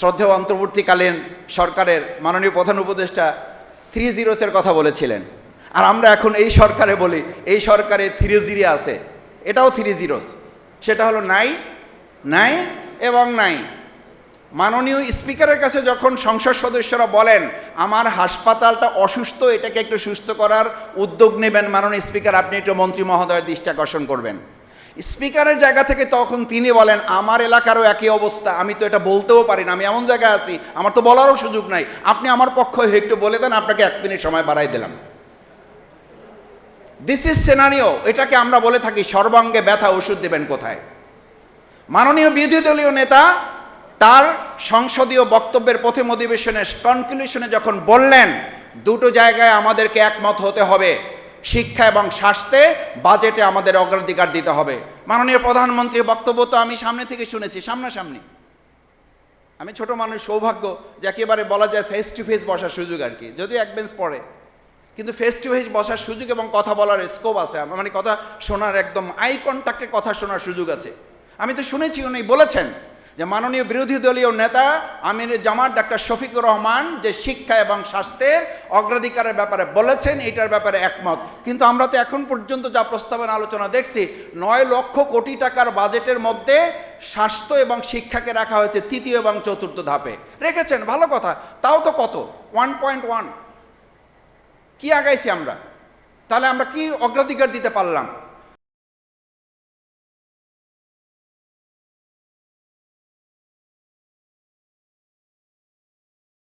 শ্রদ্ধেয় অন্তর্বর্তীকালীন সরকারের মাননীয় প্রধান উপদেষ্টা 3 zeros কথা বলেছিলেন, আর আমরা এখন এই সরকারে বলি এই সরকারে 3 0 আছে, এটাও 3 zeros। সেটা হলো নাই, নাই এবং নাই। মাননীয় স্পিকারের কাছে যখন সংসদ সদস্যরা বলেন আমার হাসপাতালটা অসুস্থ, এটাকে একটু সুস্থ করার উদ্যোগ নেবেন মাননীয় স্পিকার, আপনি একটু মন্ত্রী মহোদয়ের দৃষ্টি আকর্ষণ করবেন। স্পিকারের জায়গা থেকে তখন তিনি বলেন আমার এলাকারও একই অবস্থা, আমি তো এটা বলতেও পারি না, আমি এমন জায়গায় আছি আমার তো বলারও সুযোগ নাই, আপনি আমার পক্ষে একটু বলে দেন, আপনাকে 1 মিনিট সময় বাড়াই দিলাম। This is scenario. এটাকে আমরা বলে থাকি সর্বাঙ্গে ব্যথা, ওষুধ দেবেন কোথায়। মাননীয় বিরোধী দলীয় নেতা তার সংসদীয় বক্তব্যের প্রথম অধিবেশনের কনক্লুশনে যখন বললেন দুটো জায়গায় আমাদেরকে একমত হতে হবে, শিক্ষা এবং স্বাস্থ্যে বাজেটে আমাদের অগ্রাধিকার দিতে হবে। মাননীয় প্রধানমন্ত্রীর বক্তব্য তো আমি সামনে থেকে শুনেছি, সামনাসামনি। আমি ছোট মানুষ, সৌভাগ্য যে একেবারে বলা যায় ফেস টু ফেস বসার সুযোগ আর কি, যদিও এক বেঞ্চ পড়ে, কিন্তু ফেস টু ফেস বসার সুযোগ এবং কথা বলার স্কোপ আছে, মানে কথা শোনার, একদম আই কন্ট্যাক্টে কথা শোনার সুযোগ আছে। আমি তো শুনেছি উনি বলেছেন যে মাননীয় বিরোধী দলীয় নেতা আমির জামাত ডাক্তার শফিকুর রহমান যে শিক্ষা এবং স্বাস্থ্যের অগ্রাধিকারের ব্যাপারে বলেছেন, এটার ব্যাপারে একমত। কিন্তু আমরা তো এখন পর্যন্ত যা প্রস্তাবনা আলোচনা দেখছি 9 লক্ষ কোটি টাকার বাজেটের মধ্যে স্বাস্থ্য এবং শিক্ষাকে রাখা হয়েছে 3য় এবং 4র্থ ধাপে রেখেছেন, ভালো কথা। তাও তো কত 1.1 কি আগাইছি আমরা, তাহলে আমরা কি অগ্রাধিকার দিতে পারলাম?